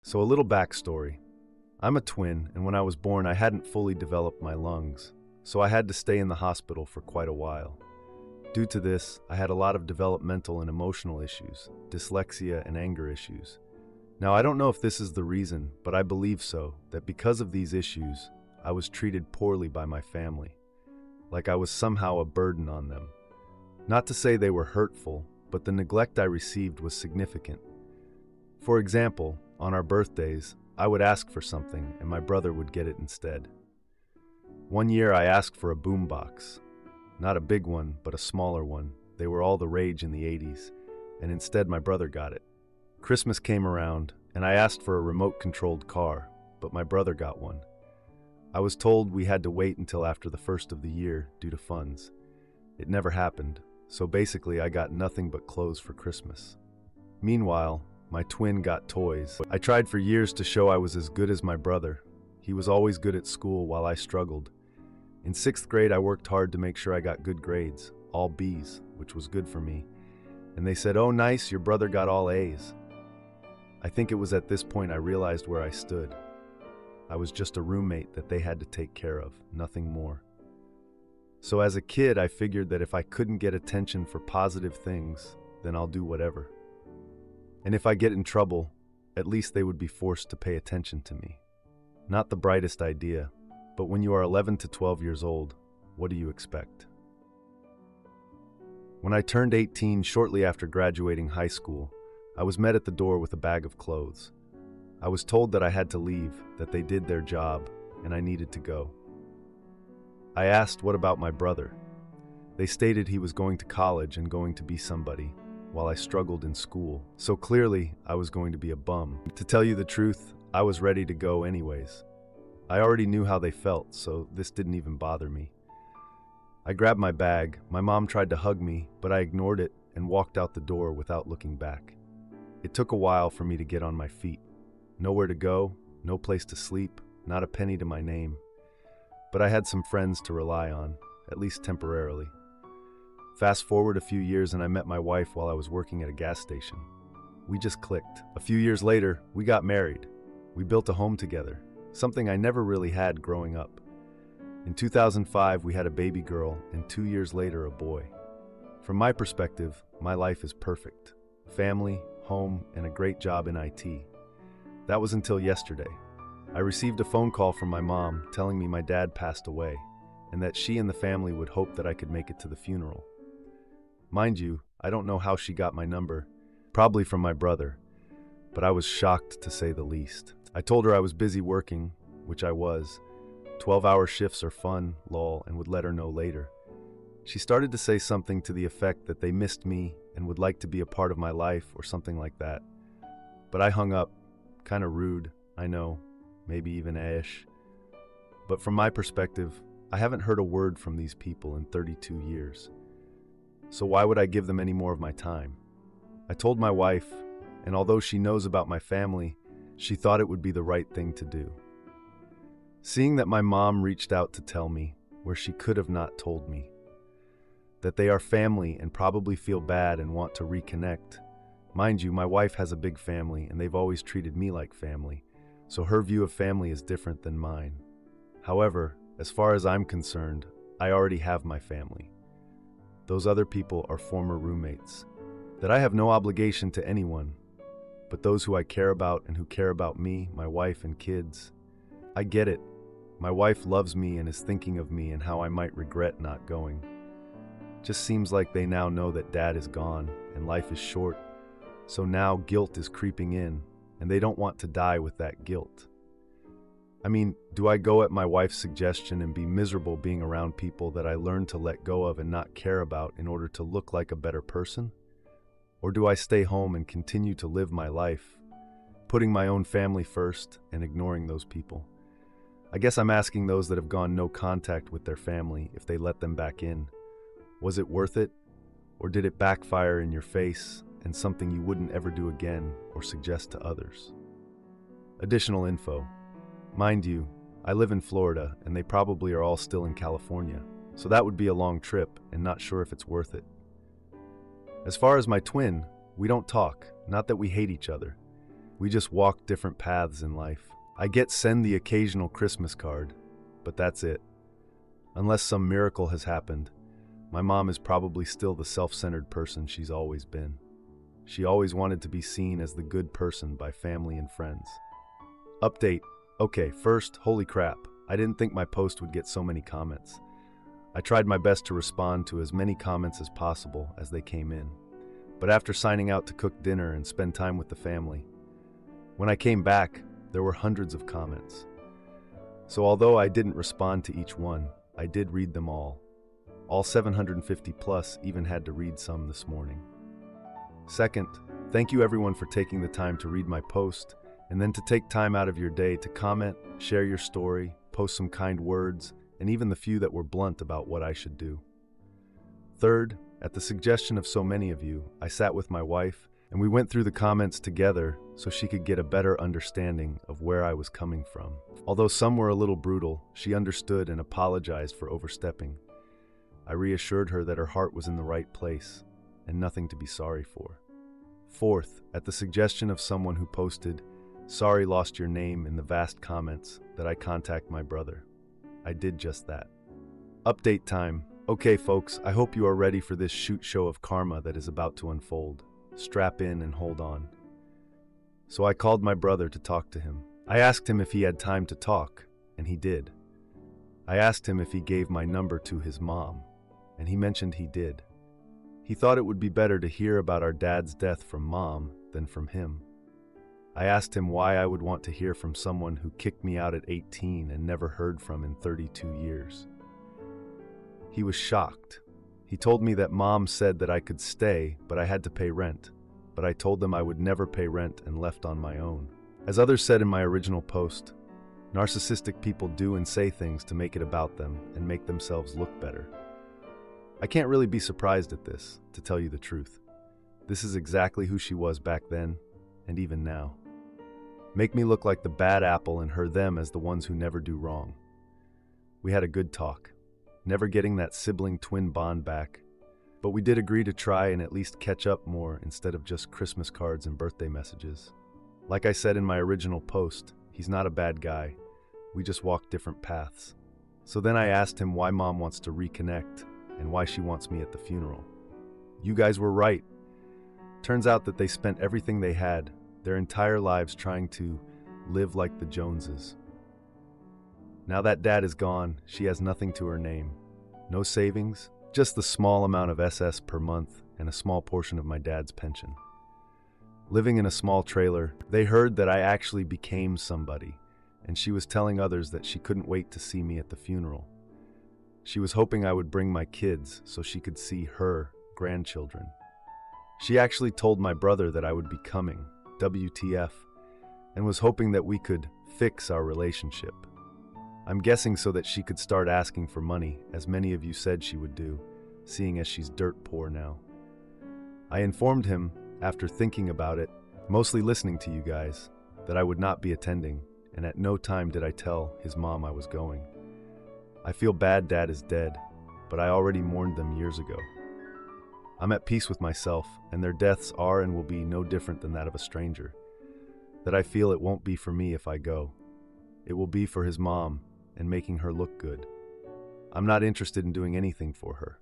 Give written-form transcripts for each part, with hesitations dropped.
So a little backstory. I'm a twin, and when I was born, I hadn't fully developed my lungs, so I had to stay in the hospital for quite a while. Due to this, I had a lot of developmental and emotional issues, dyslexia and anger issues. Now, I don't know if this is the reason, but I believe so, that because of these issues, I was treated poorly by my family, like I was somehow a burden on them. Not to say they were hurtful, but the neglect I received was significant. For example, on our birthdays, I would ask for something and my brother would get it instead. One year I asked for a boombox. Not a big one, but a smaller one. They were all the rage in the 80s, and instead my brother got it. Christmas came around, and I asked for a remote-controlled car, but my brother got one. I was told we had to wait until after the first of the year due to funds. It never happened, so basically I got nothing but clothes for Christmas. Meanwhile, my twin got toys. I tried for years to show I was as good as my brother. He was always good at school while I struggled. In 6th grade, I worked hard to make sure I got good grades, all B's, which was good for me. And they said, "Oh, nice, your brother got all A's." I think it was at this point I realized where I stood. I was just a roommate that they had to take care of, nothing more. So as a kid, I figured that if I couldn't get attention for positive things, then I'll do whatever. And if I get in trouble, at least they would be forced to pay attention to me. Not the brightest idea, but when you are 11 to 12 years old, what do you expect? When I turned 18 shortly after graduating high school, I was met at the door with a bag of clothes. I was told that I had to leave, that they did their job, and I needed to go. I asked what about my brother. They stated he was going to college and going to be somebody, while I struggled in school, so clearly I was going to be a bum. To tell you the truth, I was ready to go anyways. I already knew how they felt, so this didn't even bother me. I grabbed my bag, my mom tried to hug me, but I ignored it and walked out the door without looking back. It took a while for me to get on my feet. Nowhere to go, no place to sleep, not a penny to my name. But I had some friends to rely on, at least temporarily. Fast forward a few years and I met my wife while I was working at a gas station. We just clicked. A few years later, we got married. We built a home together, something I never really had growing up. In 2005, we had a baby girl, and 2 years later, a boy. From my perspective, my life is perfect. Family, home, and a great job in IT. That was until yesterday. I received a phone call from my mom telling me my dad passed away, and that she and the family would hope that I could make it to the funeral. Mind you, I don't know how she got my number, probably from my brother, but I was shocked to say the least. I told her I was busy working, which I was. 12-hour shifts are fun, lol, and would let her know later. She started to say something to the effect that they missed me and would like to be a part of my life or something like that. But I hung up, kinda rude, I know, maybe even ish. But from my perspective, I haven't heard a word from these people in 32 years. So why would I give them any more of my time? I told my wife, and although she knows about my family, she thought it would be the right thing to do. Seeing that my mom reached out to tell me, where she could have not told me, that they are family and probably feel bad and want to reconnect. Mind you, my wife has a big family and they've always treated me like family, so her view of family is different than mine. However, as far as I'm concerned, I already have my family. Those other people are former roommates, that I have no obligation to anyone, but those who I care about and who care about me, my wife and kids. I get it. My wife loves me and is thinking of me and how I might regret not going. Just seems like they now know that dad is gone and life is short, so now guilt is creeping in and they don't want to die with that guilt. I mean, do I go at my wife's suggestion and be miserable being around people that I learned to let go of and not care about in order to look like a better person? Or do I stay home and continue to live my life, putting my own family first and ignoring those people? I guess I'm asking those that have gone no contact with their family if they let them back in. Was it worth it? Or did it backfire in your face and something you wouldn't ever do again or suggest to others? Additional info. Mind you, I live in Florida and they probably are all still in California, so that would be a long trip and not sure if it's worth it. As far as my twin, we don't talk, not that we hate each other. We just walk different paths in life. I get send the occasional Christmas card, but that's it. Unless some miracle has happened, my mom is probably still the self-centered person she's always been. She always wanted to be seen as the good person by family and friends. Update. Okay, first, holy crap. I didn't think my post would get so many comments. I tried my best to respond to as many comments as possible as they came in. But after signing out to cook dinner and spend time with the family, when I came back, there were hundreds of comments. So although I didn't respond to each one, I did read them all. All 750 plus even had to read some this morning. Second, thank you everyone for taking the time to read my post and then to take time out of your day to comment, share your story, post some kind words, and even the few that were blunt about what I should do. Third, at the suggestion of so many of you, I sat with my wife and we went through the comments together so she could get a better understanding of where I was coming from. Although some were a little brutal, she understood and apologized for overstepping. I reassured her that her heart was in the right place and nothing to be sorry for. Fourth, at the suggestion of someone who posted, "Sorry lost your name" in the vast comments, that I contact my brother. I did just that. Update time. Okay folks, I hope you are ready for this shoot show of karma that is about to unfold. Strap in and hold on. So I called my brother to talk to him. I asked him if he had time to talk, and he did. I asked him if he gave my number to his mom, and he mentioned he did. He thought it would be better to hear about our dad's death from mom than from him. I asked him why I would want to hear from someone who kicked me out at 18 and never heard from in 32 years. He was shocked. He told me that mom said that I could stay, but I had to pay rent. But I told them I would never pay rent and left on my own. As others said in my original post, narcissistic people do and say things to make it about them and make themselves look better. I can't really be surprised at this, to tell you the truth. This is exactly who she was back then, and even now. Make me look like the bad apple and her them as the ones who never do wrong. We had a good talk, never getting that sibling twin bond back, but we did agree to try and at least catch up more instead of just Christmas cards and birthday messages. Like I said in my original post, he's not a bad guy. We just walk different paths. So then I asked him why mom wants to reconnect and why she wants me at the funeral. You guys were right. Turns out that they spent everything they had, their entire lives trying to live like the Joneses. Now that dad is gone, she has nothing to her name. No savings, just the small amount of SS per month and a small portion of my dad's pension. Living in a small trailer, they heard that I actually became somebody, and she was telling others that she couldn't wait to see me at the funeral. She was hoping I would bring my kids so she could see her grandchildren. She actually told my brother that I would be coming, WTF, and was hoping that we could fix our relationship. I'm guessing so that she could start asking for money, as many of you said she would do, seeing as she's dirt poor now. I informed him, after thinking about it, mostly listening to you guys, that I would not be attending, and at no time did I tell his mom I was going. I feel bad dad is dead, but I already mourned them years ago. I'm at peace with myself, and their deaths are and will be no different than that of a stranger. That I feel it won't be for me if I go. It will be for his mom, and making her look good. I'm not interested in doing anything for her.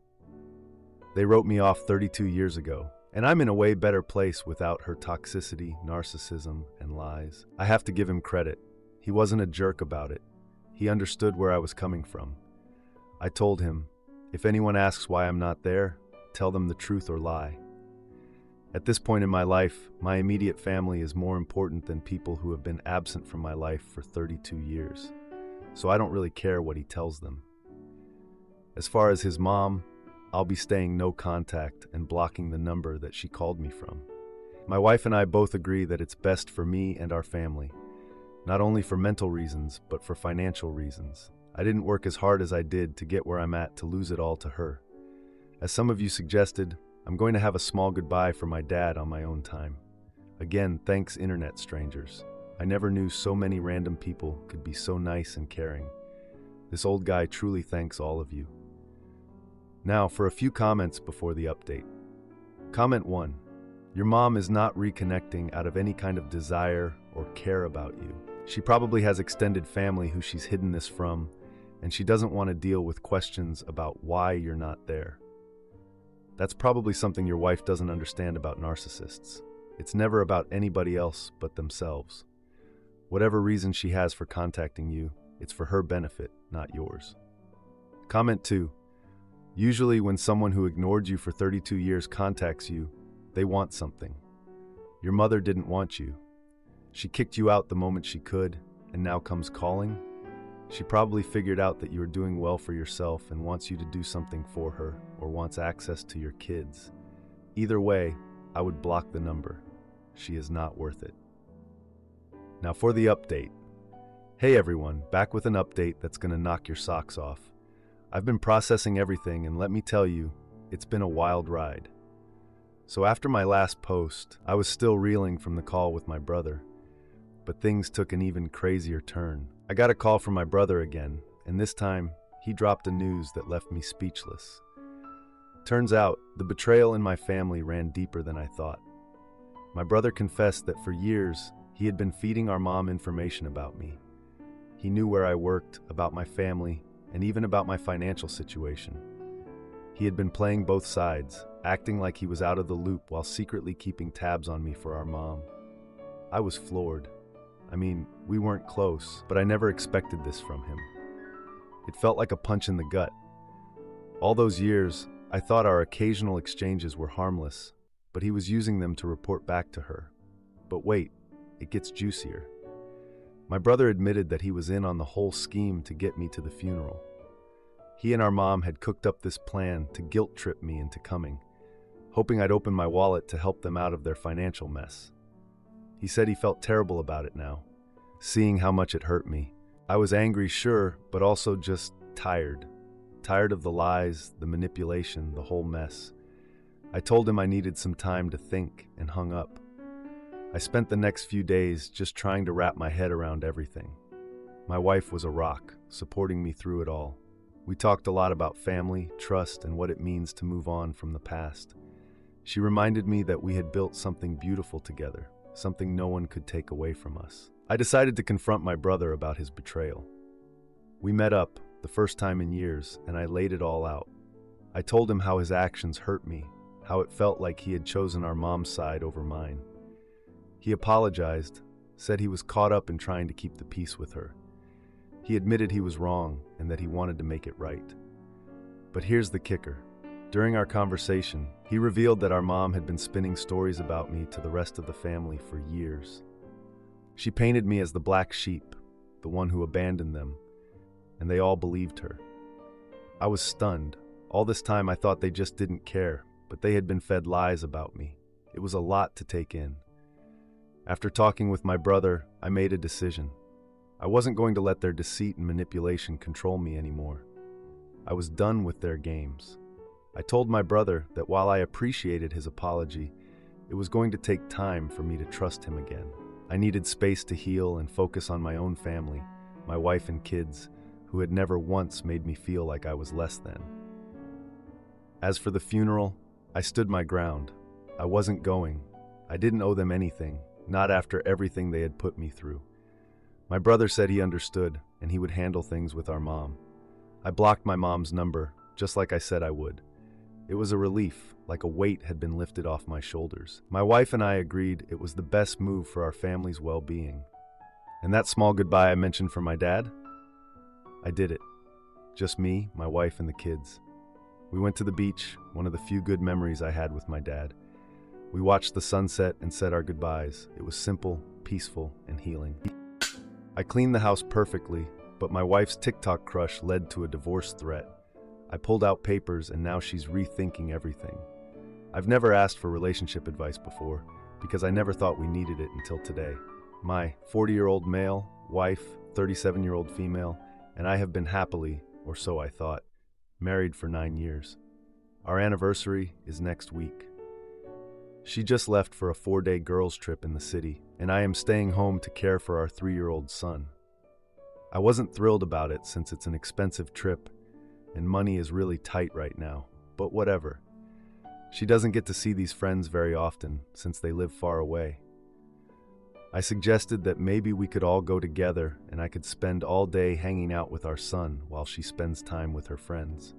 They wrote me off 32 years ago, and I'm in a way better place without her toxicity, narcissism, and lies. I have to give him credit. He wasn't a jerk about it. He understood where I was coming from. I told him, if anyone asks why I'm not there, tell them the truth or lie. At this point in my life, my immediate family is more important than people who have been absent from my life for 32 years. So I don't really care what he tells them. As far as his mom, I'll be staying no contact and blocking the number that she called me from. My wife and I both agree that it's best for me and our family, not only for mental reasons, but for financial reasons. I didn't work as hard as I did to get where I'm at to lose it all to her. As some of you suggested, I'm going to have a small goodbye for my dad on my own time. Again, thanks internet strangers. I never knew so many random people could be so nice and caring. This old guy truly thanks all of you. Now, for a few comments before the update. Comment 1. Your mom is not reconnecting out of any kind of desire or care about you. She probably has extended family who she's hidden this from, and she doesn't want to deal with questions about why you're not there. That's probably something your wife doesn't understand about narcissists. It's never about anybody else but themselves. Whatever reason she has for contacting you, it's for her benefit, not yours. Comment 2. Usually when someone who ignored you for 32 years contacts you, they want something. Your mother didn't want you. She kicked you out the moment she could, and now comes calling. She probably figured out that you are doing well for yourself and wants you to do something for her, or wants access to your kids. Either way, I would block the number. She is not worth it. Now for the update. Hey everyone, back with an update that's gonna knock your socks off. I've been processing everything, and let me tell you, it's been a wild ride. So after my last post, I was still reeling from the call with my brother, but things took an even crazier turn. I got a call from my brother again, and this time, he dropped a news that left me speechless. Turns out, the betrayal in my family ran deeper than I thought. My brother confessed that for years, he had been feeding our mom information about me. He knew where I worked, about my family, and even about my financial situation. He had been playing both sides, acting like he was out of the loop while secretly keeping tabs on me for our mom. I was floored. I mean, we weren't close, but I never expected this from him. It felt like a punch in the gut. All those years, I thought our occasional exchanges were harmless, but he was using them to report back to her. But wait, it gets juicier. My brother admitted that he was in on the whole scheme to get me to the funeral. He and our mom had cooked up this plan to guilt trip me into coming, hoping I'd open my wallet to help them out of their financial mess. He said he felt terrible about it now, seeing how much it hurt me. I was angry, sure, but also just tired. Tired of the lies, the manipulation, the whole mess. I told him I needed some time to think and hung up. I spent the next few days just trying to wrap my head around everything. My wife was a rock, supporting me through it all. We talked a lot about family, trust, and what it means to move on from the past. She reminded me that we had built something beautiful together, something no one could take away from us. I decided to confront my brother about his betrayal. We met up, the first time in years, and I laid it all out. I told him how his actions hurt me, how it felt like he had chosen our mom's side over mine. He apologized, said he was caught up in trying to keep the peace with her. He admitted he was wrong and that he wanted to make it right. But here's the kicker. During our conversation, he revealed that our mom had been spinning stories about me to the rest of the family for years. She painted me as the black sheep, the one who abandoned them, and they all believed her. I was stunned. All this time I thought they just didn't care, but they had been fed lies about me. It was a lot to take in. After talking with my brother, I made a decision. I wasn't going to let their deceit and manipulation control me anymore. I was done with their games. I told my brother that while I appreciated his apology, it was going to take time for me to trust him again. I needed space to heal and focus on my own family, my wife and kids, who had never once made me feel like I was less than. As for the funeral, I stood my ground. I wasn't going. I didn't owe them anything, not after everything they had put me through. My brother said he understood, and he would handle things with our mom. I blocked my mom's number, just like I said I would. It was a relief, like a weight had been lifted off my shoulders. My wife and I agreed it was the best move for our family's well-being. And that small goodbye I mentioned for my dad? I did it. Just me, my wife, and the kids. We went to the beach, one of the few good memories I had with my dad. We watched the sunset and said our goodbyes. It was simple, peaceful, and healing. I cleaned the house perfectly, but my wife's TikTok crush led to a divorce threat. I pulled out papers and now she's rethinking everything. I've never asked for relationship advice before because I never thought we needed it until today. My 40-year-old male, wife, 37-year-old female, and I have been happily, or so I thought, married for 9 years. Our anniversary is next week. She just left for a 4-day girls' trip in the city, and I am staying home to care for our 3-year-old son. I wasn't thrilled about it since it's an expensive trip, and money is really tight right now, but whatever. She doesn't get to see these friends very often since they live far away. I suggested that maybe we could all go together and I could spend all day hanging out with our son while she spends time with her friends.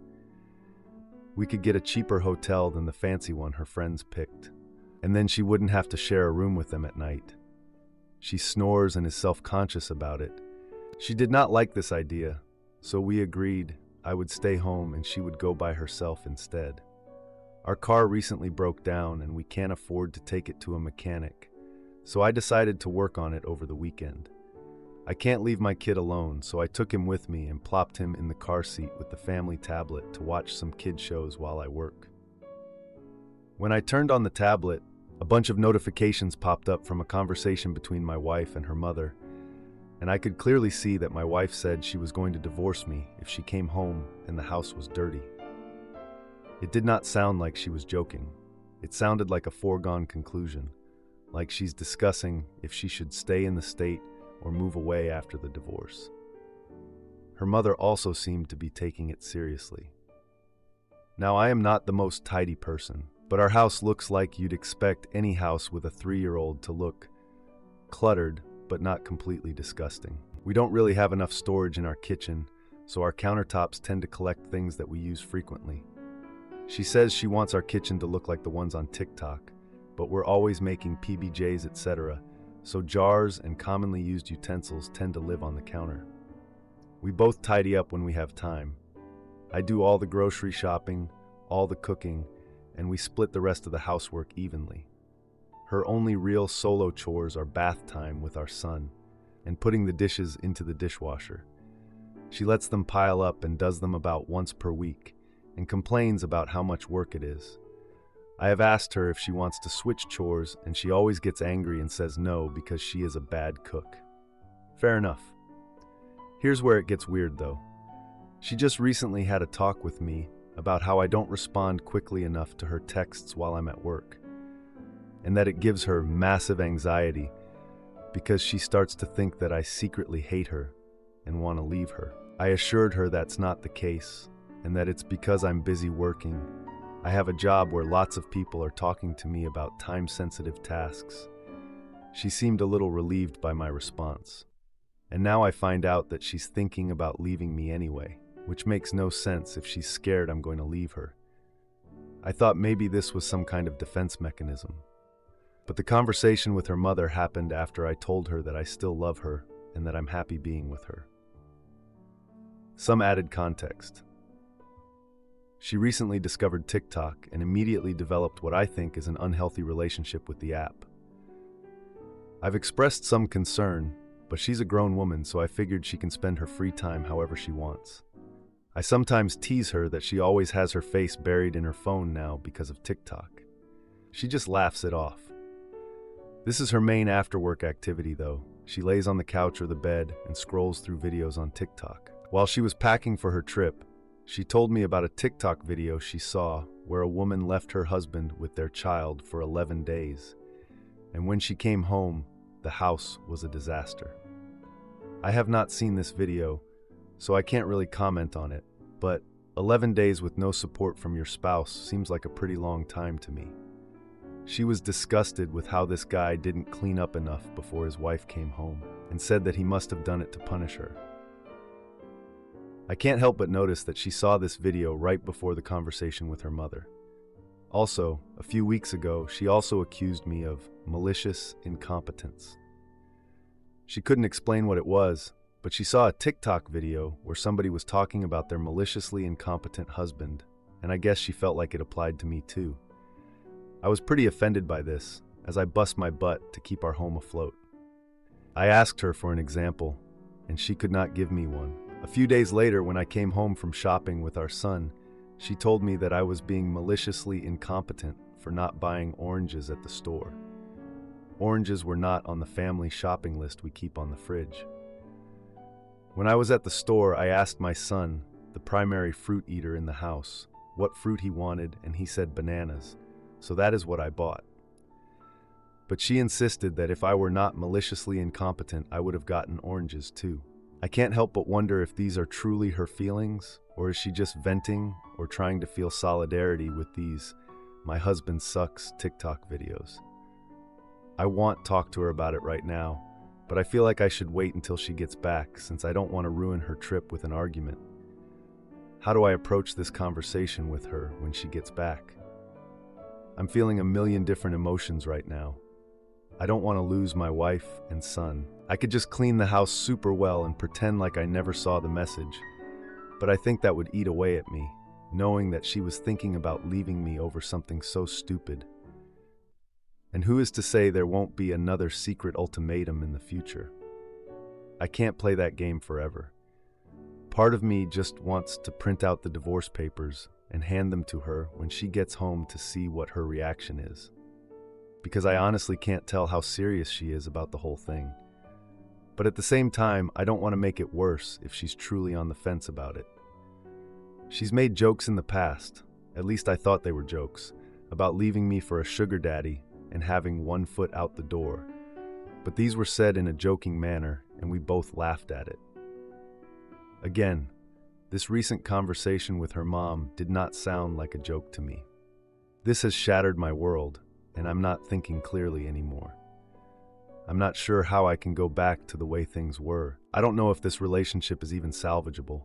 We could get a cheaper hotel than the fancy one her friends picked, and then she wouldn't have to share a room with them at night. She snores and is self-conscious about it. She did not like this idea, so we agreed I would stay home and she would go by herself instead. Our car recently broke down and we can't afford to take it to a mechanic, so I decided to work on it over the weekend. I can't leave my kid alone, so I took him with me and plopped him in the car seat with the family tablet to watch some kid shows while I work. When I turned on the tablet, a bunch of notifications popped up from a conversation between my wife and her mother, and I could clearly see that my wife said she was going to divorce me if she came home and the house was dirty. It did not sound like she was joking. It sounded like a foregone conclusion, like she's discussing if she should stay in the state or move away after the divorce. Her mother also seemed to be taking it seriously. Now, I am not the most tidy person, but our house looks like you'd expect any house with a 3-year-old to look cluttered, but not completely disgusting. We don't really have enough storage in our kitchen, so our countertops tend to collect things that we use frequently. She says she wants our kitchen to look like the ones on TikTok, but we're always making PBJs, etc., so jars and commonly used utensils tend to live on the counter. We both tidy up when we have time. I do all the grocery shopping, all the cooking, and we split the rest of the housework evenly. Her only real solo chores are bath time with our son and putting the dishes into the dishwasher. She lets them pile up and does them about once per week and complains about how much work it is. I have asked her if she wants to switch chores, and she always gets angry and says no because she is a bad cook. Fair enough. Here's where it gets weird, though. She just recently had a talk with me about how I don't respond quickly enough to her texts while I'm at work, and that it gives her massive anxiety because she starts to think that I secretly hate her and want to leave her. I assured her that's not the case, and that it's because I'm busy working. I have a job where lots of people are talking to me about time-sensitive tasks. She seemed a little relieved by my response. And now I find out that she's thinking about leaving me anyway, which makes no sense if she's scared I'm going to leave her. I thought maybe this was some kind of defense mechanism. But the conversation with her mother happened after I told her that I still love her and that I'm happy being with her. Some added context. She recently discovered TikTok and immediately developed what I think is an unhealthy relationship with the app. I've expressed some concern, but she's a grown woman, so I figured she can spend her free time however she wants. I sometimes tease her that she always has her face buried in her phone now because of TikTok. She just laughs it off. This is her main after-work activity, though. She lays on the couch or the bed and scrolls through videos on TikTok. While she was packing for her trip, she told me about a TikTok video she saw where a woman left her husband with their child for 11 days, and when she came home, the house was a disaster. I have not seen this video, so I can't really comment on it, but 11 days with no support from your spouse seems like a pretty long time to me. She was disgusted with how this guy didn't clean up enough before his wife came home, and said that he must have done it to punish her. I can't help but notice that she saw this video right before the conversation with her mother. Also, a few weeks ago, she also accused me of malicious incompetence. She couldn't explain what it was, but she saw a TikTok video where somebody was talking about their maliciously incompetent husband, and I guess she felt like it applied to me too. I was pretty offended by this, as I bust my butt to keep our home afloat. I asked her for an example, and she could not give me one. A few days later, when I came home from shopping with our son, she told me that I was being maliciously incompetent for not buying oranges at the store. Oranges were not on the family shopping list we keep on the fridge. When I was at the store, I asked my son, the primary fruit eater in the house, what fruit he wanted, and he said bananas, so that is what I bought. But she insisted that if I were not maliciously incompetent, I would have gotten oranges too. I can't help but wonder if these are truly her feelings, or is she just venting or trying to feel solidarity with these My husband sucks TikTok videos. I want to talk to her about it right now, but I feel like I should wait until she gets back since I don't want to ruin her trip with an argument. How do I approach this conversation with her when she gets back? I'm feeling a million different emotions right now. I don't want to lose my wife and son. I could just clean the house super well and pretend like I never saw the message, but I think that would eat away at me, knowing that she was thinking about leaving me over something so stupid. And who is to say there won't be another secret ultimatum in the future? I can't play that game forever. Part of me just wants to print out the divorce papers and hand them to her when she gets home to see what her reaction is. Because I honestly can't tell how serious she is about the whole thing. But at the same time, I don't want to make it worse if she's truly on the fence about it. She's made jokes in the past, at least I thought they were jokes, about leaving me for a sugar daddy and having one foot out the door. But these were said in a joking manner, and we both laughed at it. Again, this recent conversation with her mom did not sound like a joke to me. This has shattered my world, and I'm not thinking clearly anymore. I'm not sure how I can go back to the way things were. I don't know if this relationship is even salvageable.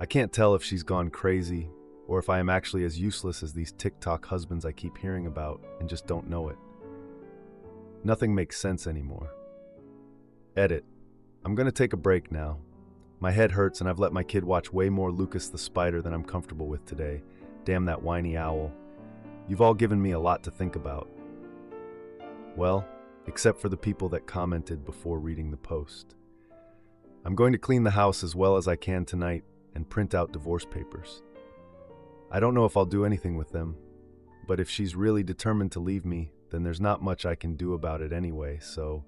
I can't tell if she's gone crazy or if I am actually as useless as these TikTok husbands I keep hearing about and just don't know it. Nothing makes sense anymore. Edit. I'm going to take a break now. My head hurts and I've let my kid watch way more Lucas the Spider than I'm comfortable with today. Damn that whiny owl. You've all given me a lot to think about. Well, except for the people that commented before reading the post. I'm going to clean the house as well as I can tonight and print out divorce papers. I don't know if I'll do anything with them, but if she's really determined to leave me, then there's not much I can do about it anyway, so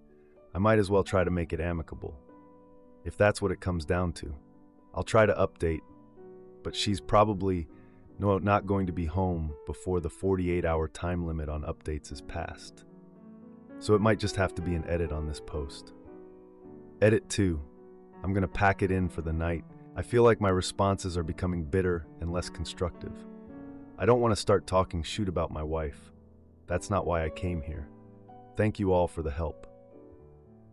I might as well try to make it amicable. If that's what it comes down to. I'll try to update, but she's probably not going to be home before the 48-hour time limit on updates is passed. So it might just have to be an edit on this post. Edit 2. I'm going to pack it in for the night. I feel like my responses are becoming bitter and less constructive. I don't want to start talking shit about my wife. That's not why I came here. Thank you all for the help.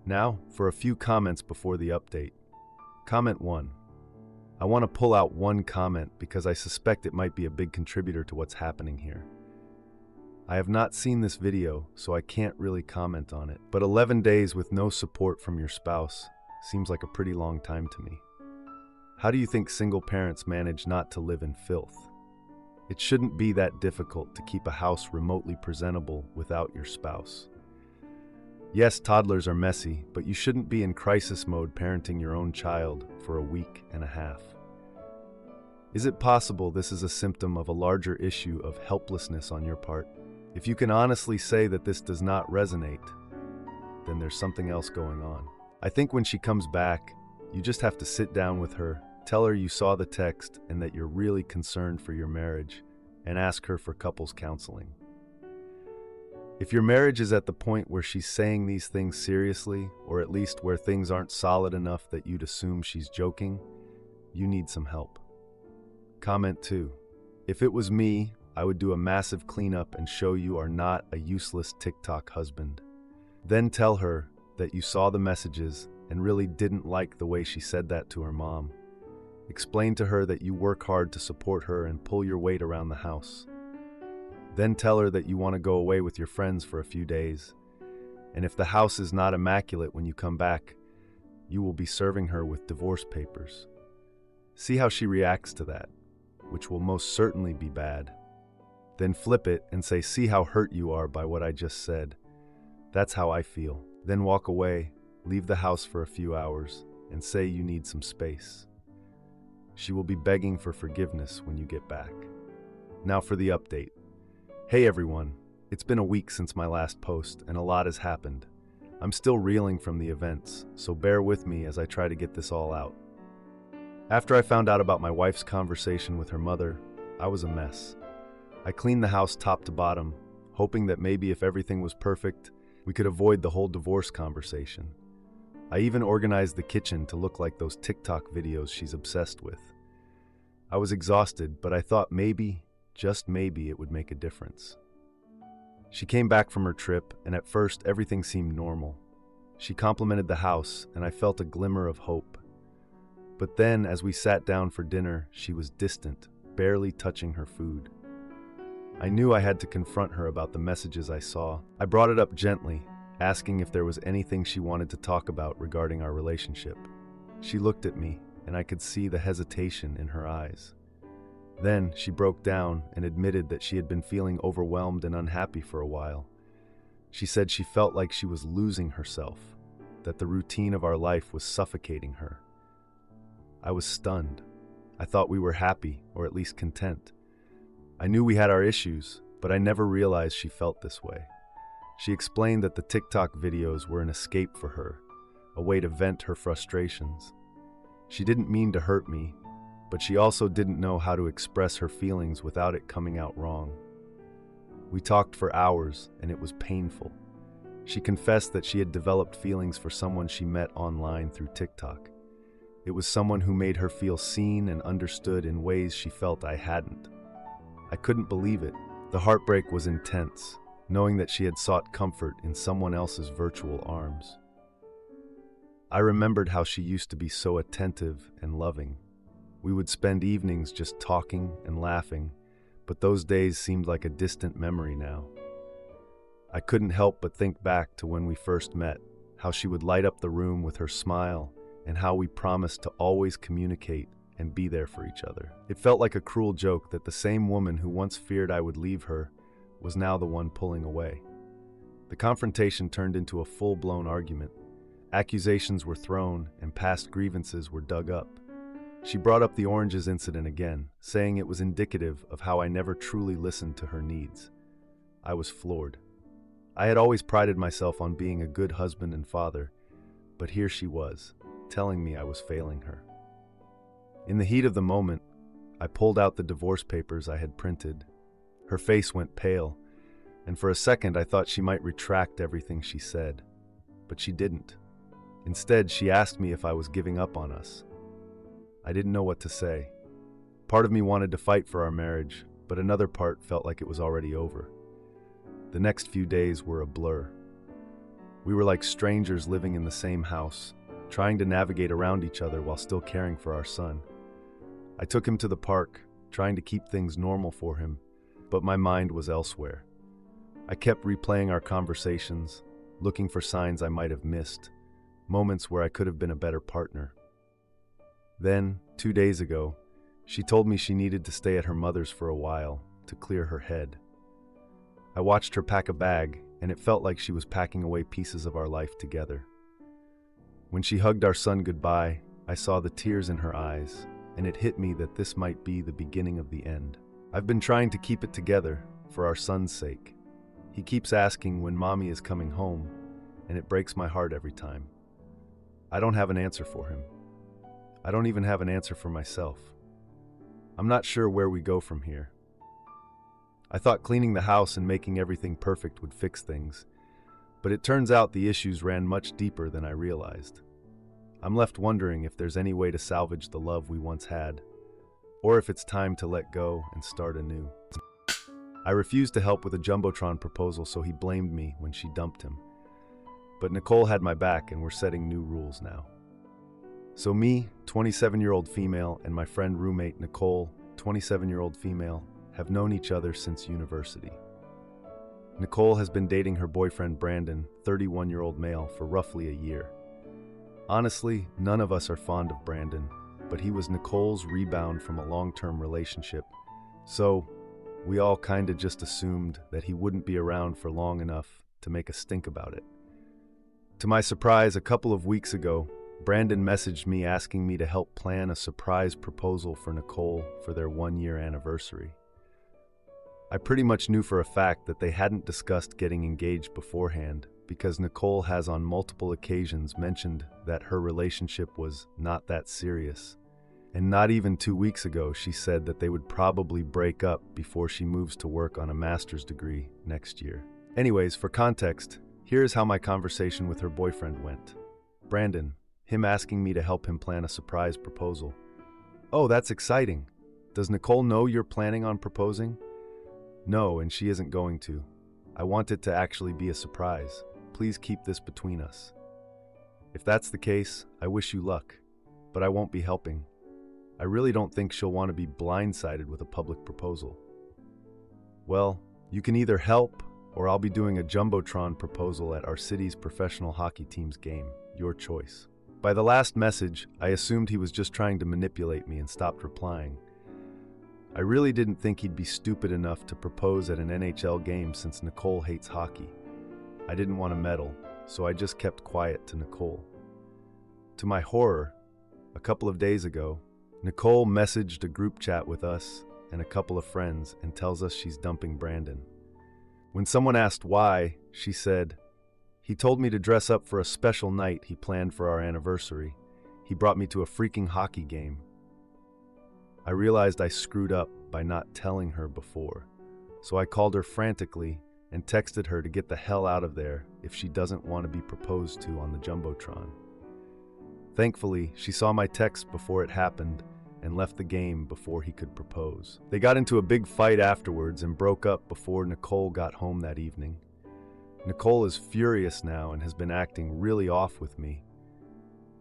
Now, for a few comments before the update. Comment 1. I want to pull out one comment because I suspect it might be a big contributor to what's happening here. I have not seen this video, so I can't really comment on it, but 11 days with no support from your spouse seems like a pretty long time to me. How do you think single parents manage not to live in filth? It shouldn't be that difficult to keep a house remotely presentable without your spouse. Yes, toddlers are messy, but you shouldn't be in crisis mode parenting your own child for a week and a half. Is it possible this is a symptom of a larger issue of helplessness on your part? If you can honestly say that this does not resonate, then there's something else going on. I think when she comes back, you just have to sit down with her, tell her you saw the text and that you're really concerned for your marriage, and ask her for couples counseling. If your marriage is at the point where she's saying these things seriously, or at least where things aren't solid enough that you'd assume she's joking, you need some help. Comment 2. If it was me, I would do a massive cleanup and show you are not a useless TikTok husband. Then tell her that you saw the messages and really didn't like the way she said that to her mom. Explain to her that you work hard to support her and pull your weight around the house. Then tell her that you want to go away with your friends for a few days. And if the house is not immaculate when you come back, you will be serving her with divorce papers. See how she reacts to that, which will most certainly be bad. Then flip it and say, see how hurt you are by what I just said. That's how I feel. Then walk away, leave the house for a few hours, and say you need some space. She will be begging for forgiveness when you get back. Now for the update. Hey everyone, it's been a week since my last post and a lot has happened. I'm still reeling from the events, so bear with me as I try to get this all out. After I found out about my wife's conversation with her mother, I was a mess. I cleaned the house top to bottom, hoping that maybe if everything was perfect, we could avoid the whole divorce conversation. I even organized the kitchen to look like those TikTok videos she's obsessed with. I was exhausted, but I thought maybe just maybe it would make a difference. She came back from her trip, and at first everything seemed normal. She complimented the house, and I felt a glimmer of hope. But then, as we sat down for dinner, she was distant, barely touching her food. I knew I had to confront her about the messages I saw. I brought it up gently, asking if there was anything she wanted to talk about regarding our relationship. She looked at me, and I could see the hesitation in her eyes. Then she broke down and admitted that she had been feeling overwhelmed and unhappy for a while. She said she felt like she was losing herself, that the routine of our life was suffocating her. I was stunned. I thought we were happy, or at least content. I knew we had our issues, but I never realized she felt this way. She explained that the TikTok videos were an escape for her, a way to vent her frustrations. She didn't mean to hurt me, but she also didn't know how to express her feelings without it coming out wrong. We talked for hours, and it was painful. She confessed that she had developed feelings for someone she met online through TikTok. It was someone who made her feel seen and understood in ways she felt I hadn't. I couldn't believe it. The heartbreak was intense, knowing that she had sought comfort in someone else's virtual arms. I remembered how she used to be so attentive and loving. We would spend evenings just talking and laughing, but those days seemed like a distant memory now. I couldn't help but think back to when we first met, how she would light up the room with her smile, and how we promised to always communicate and be there for each other. It felt like a cruel joke that the same woman who once feared I would leave her was now the one pulling away. The confrontation turned into a full-blown argument. Accusations were thrown and past grievances were dug up. She brought up the oranges incident again, saying it was indicative of how I never truly listened to her needs. I was floored. I had always prided myself on being a good husband and father, but here she was, telling me I was failing her. In the heat of the moment, I pulled out the divorce papers I had printed. Her face went pale, and for a second I thought she might retract everything she said. But she didn't. Instead, she asked me if I was giving up on us. I didn't know what to say. Part of me wanted to fight for our marriage, but another part felt like it was already over. The next few days were a blur. We were like strangers living in the same house, trying to navigate around each other while still caring for our son. I took him to the park, trying to keep things normal for him, but my mind was elsewhere. I kept replaying our conversations, looking for signs I might have missed, moments where I could have been a better partner. Then, 2 days ago, she told me she needed to stay at her mother's for a while to clear her head. I watched her pack a bag, and it felt like she was packing away pieces of our life together. When she hugged our son goodbye, I saw the tears in her eyes, and it hit me that this might be the beginning of the end. I've been trying to keep it together for our son's sake. He keeps asking when mommy is coming home, and it breaks my heart every time. I don't have an answer for him. I don't even have an answer for myself. I'm not sure where we go from here. I thought cleaning the house and making everything perfect would fix things, but it turns out the issues ran much deeper than I realized. I'm left wondering if there's any way to salvage the love we once had, or if it's time to let go and start anew. I refused to help with a Jumbotron proposal, so he blamed me when she dumped him. But Nicole had my back, and we're setting new rules now. So me, 27-year-old female, and my friend roommate Nicole, 27-year-old female, have known each other since university. Nicole has been dating her boyfriend Brandon, 31-year-old male, for roughly a year. Honestly, none of us are fond of Brandon, but he was Nicole's rebound from a long-term relationship, so we all kinda just assumed that he wouldn't be around for long enough to make a stink about it. To my surprise, a couple of weeks ago, Brandon messaged me asking me to help plan a surprise proposal for Nicole for their 1-year anniversary. I pretty much knew for a fact that they hadn't discussed getting engaged beforehand, because Nicole has on multiple occasions mentioned that her relationship was not that serious. And not even 2 weeks ago, she said that they would probably break up before she moves to work on a master's degree next year. Anyways, for context, here's how my conversation with her boyfriend went. Brandon, him asking me to help him plan a surprise proposal. Oh, that's exciting. Does Nicole know you're planning on proposing? No, and she isn't going to. I want it to actually be a surprise. Please keep this between us. If that's the case, I wish you luck, but I won't be helping. I really don't think she'll want to be blindsided with a public proposal. Well, you can either help, or I'll be doing a Jumbotron proposal at our city's professional hockey team's game. Your choice. By the last message, I assumed he was just trying to manipulate me and stopped replying. I really didn't think he'd be stupid enough to propose at an NHL game since Nicole hates hockey. I didn't want to meddle, so I just kept quiet to Nicole. To my horror, a couple of days ago, Nicole messaged a group chat with us and a couple of friends and tells us she's dumping Brandon. When someone asked why, she said, "He told me to dress up for a special night he planned for our anniversary. He brought me to a freaking hockey game." I realized I screwed up by not telling her before, so I called her frantically and texted her to get the hell out of there if she doesn't want to be proposed to on the Jumbotron. Thankfully, she saw my text before it happened and left the game before he could propose. They got into a big fight afterwards and broke up before Nicole got home that evening. Nicole is furious now and has been acting really off with me.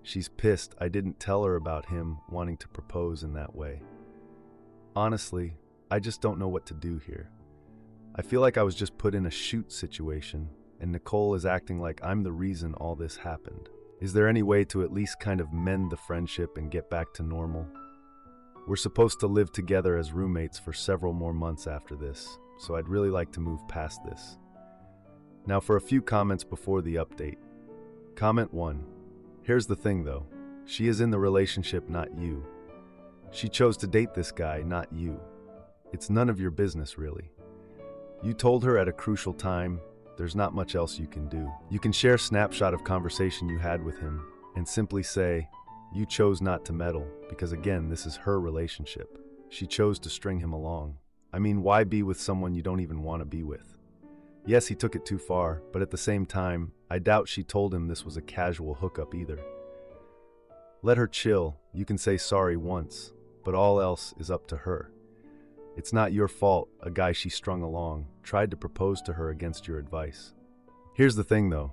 She's pissed I didn't tell her about him wanting to propose in that way. Honestly, I just don't know what to do here. I feel like I was just put in a shoot situation, and Nicole is acting like I'm the reason all this happened. Is there any way to at least kind of mend the friendship and get back to normal? We're supposed to live together as roommates for several more months after this, so I'd really like to move past this. Now for a few comments before the update. Comment 1. Here's the thing though. She is in the relationship, not you. She chose to date this guy, not you. It's none of your business, really. You told her at a crucial time, there's not much else you can do. You can share a snapshot of conversation you had with him and simply say, you chose not to meddle because again, this is her relationship. She chose to string him along. I mean, why be with someone you don't even want to be with? Yes, he took it too far, but at the same time, I doubt she told him this was a casual hookup either. Let her chill. You can say sorry once, but all else is up to her. It's not your fault a guy she strung along tried to propose to her against your advice. Here's the thing though.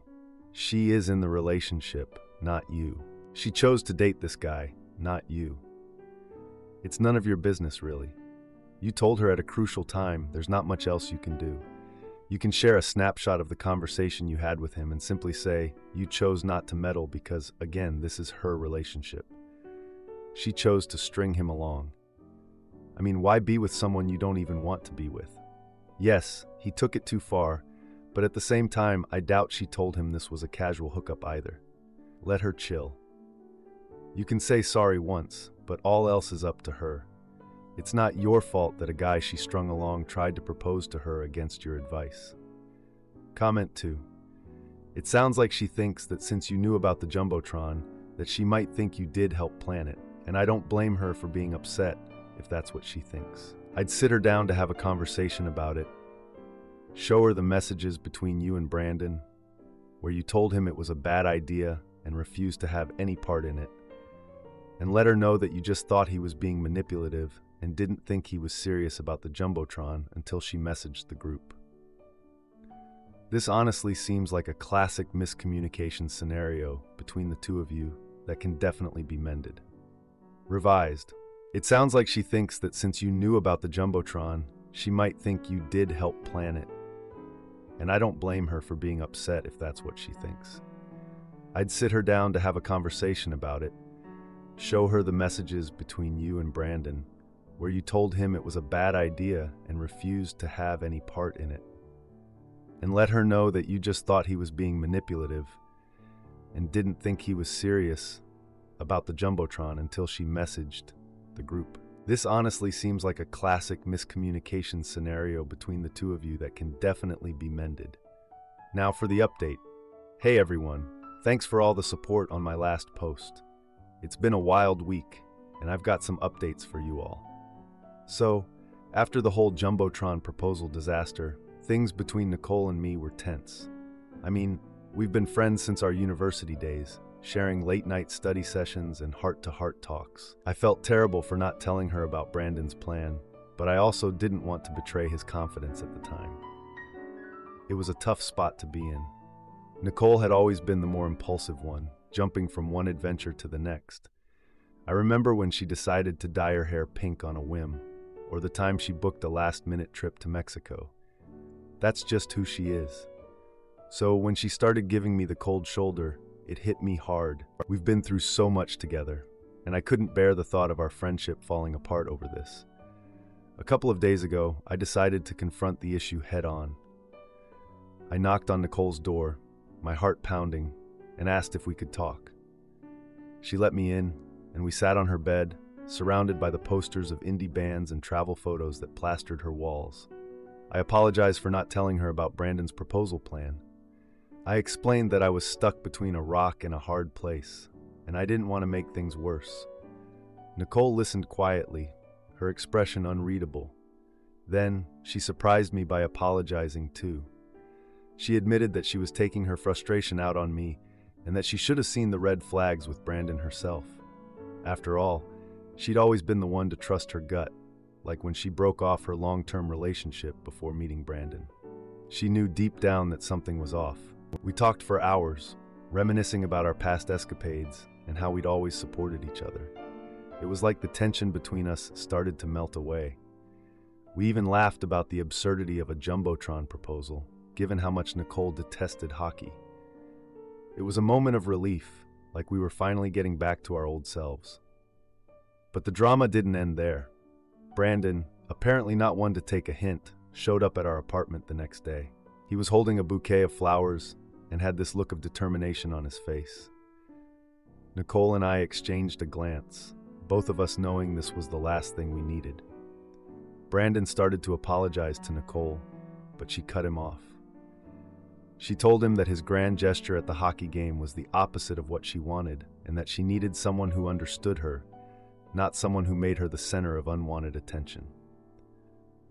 She is in the relationship, not you. She chose to date this guy, not you. It's none of your business, really. You told her at a crucial time there's not much else you can do. You can share a snapshot of the conversation you had with him and simply say, you chose not to meddle because, again, this is her relationship. She chose to string him along. I mean, why be with someone you don't even want to be with? Yes, he took it too far, but at the same time, I doubt she told him this was a casual hookup either. Let her chill. You can say sorry once, but all else is up to her. It's not your fault that a guy she strung along tried to propose to her against your advice. Comment 2. It sounds like she thinks that since you knew about the Jumbotron, that she might think you did help plan it, and I don't blame her for being upset if that's what she thinks. I'd sit her down to have a conversation about it, show her the messages between you and Brandon, where you told him it was a bad idea and refused to have any part in it, and let her know that you just thought he was being manipulative and didn't think he was serious about the Jumbotron until she messaged the group. This honestly seems like a classic miscommunication scenario between the two of you that can definitely be mended. Revised. It sounds like she thinks that since you knew about the Jumbotron, she might think you did help plan it. And I don't blame her for being upset if that's what she thinks. I'd sit her down to have a conversation about it, show her the messages between you and Brandon, where you told him it was a bad idea and refused to have any part in it, and let her know that you just thought he was being manipulative and didn't think he was serious about the Jumbotron until she messaged the group. This honestly seems like a classic miscommunication scenario between the two of you that can definitely be mended. Now for the update. Hey everyone, thanks for all the support on my last post. It's been a wild week, and I've got some updates for you all. So, after the whole Jumbotron proposal disaster, things between Nicole and me were tense. I mean, we've been friends since our university days, sharing late-night study sessions and heart-to-heart talks. I felt terrible for not telling her about Brandon's plan, but I also didn't want to betray his confidence at the time. It was a tough spot to be in. Nicole had always been the more impulsive one, jumping from one adventure to the next. I remember when she decided to dye her hair pink on a whim, or the time she booked a last-minute trip to Mexico. That's just who she is. So when she started giving me the cold shoulder, it hit me hard. We've been through so much together, and I couldn't bear the thought of our friendship falling apart over this. A couple of days ago, I decided to confront the issue head-on. I knocked on Nicole's door, my heart pounding, and asked if we could talk. She let me in, and we sat on her bed, surrounded by the posters of indie bands and travel photos that plastered her walls. I apologized for not telling her about Brandon's proposal plan. I explained that I was stuck between a rock and a hard place, and I didn't want to make things worse. Nicole listened quietly, her expression unreadable. Then, she surprised me by apologizing too. She admitted that she was taking her frustration out on me, and that she should have seen the red flags with Brandon herself. After all, she'd always been the one to trust her gut, like when she broke off her long-term relationship before meeting Brandon. She knew deep down that something was off. We talked for hours, reminiscing about our past escapades and how we'd always supported each other. It was like the tension between us started to melt away. We even laughed about the absurdity of a jumbotron proposal, given how much Nicole detested hockey. It was a moment of relief, like we were finally getting back to our old selves. But the drama didn't end there. Brandon, apparently not one to take a hint, showed up at our apartment the next day. He was holding a bouquet of flowers and had this look of determination on his face. Nicole and I exchanged a glance, both of us knowing this was the last thing we needed. Brandon started to apologize to Nicole, but she cut him off. She told him that his grand gesture at the hockey game was the opposite of what she wanted, and that she needed someone who understood her, not someone who made her the center of unwanted attention.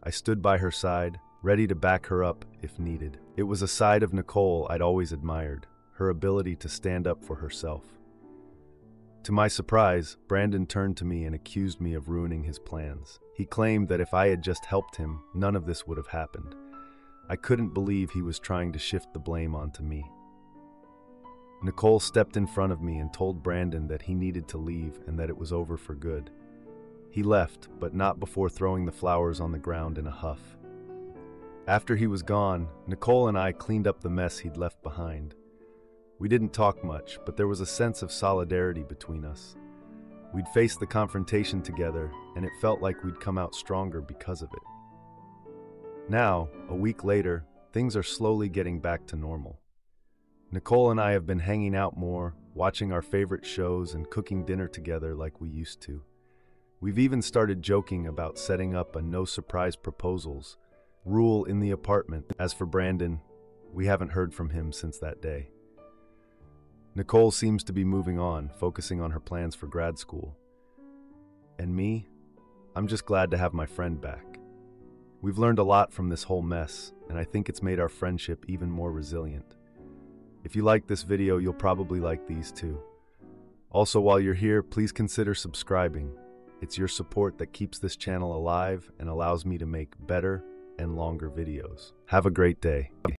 I stood by her side, ready to back her up if needed. It was a side of Nicole I'd always admired, her ability to stand up for herself. To my surprise, Brandon turned to me and accused me of ruining his plans. He claimed that if I had just helped him, none of this would have happened. I couldn't believe he was trying to shift the blame onto me. Nicole stepped in front of me and told Brandon that he needed to leave and that it was over for good. He left, but not before throwing the flowers on the ground in a huff. After he was gone, Nicole and I cleaned up the mess he'd left behind. We didn't talk much, but there was a sense of solidarity between us. We'd faced the confrontation together, and it felt like we'd come out stronger because of it. Now, a week later, things are slowly getting back to normal. Nicole and I have been hanging out more, watching our favorite shows and cooking dinner together like we used to. We've even started joking about setting up a no-surprise proposals rule in the apartment. As for Brandon, we haven't heard from him since that day. Nicole seems to be moving on, focusing on her plans for grad school. And me, I'm just glad to have my friend back. We've learned a lot from this whole mess, and I think it's made our friendship even more resilient. If you like this video, you'll probably like these too. Also, while you're here, please consider subscribing. It's your support that keeps this channel alive and allows me to make better and longer videos. Have a great day.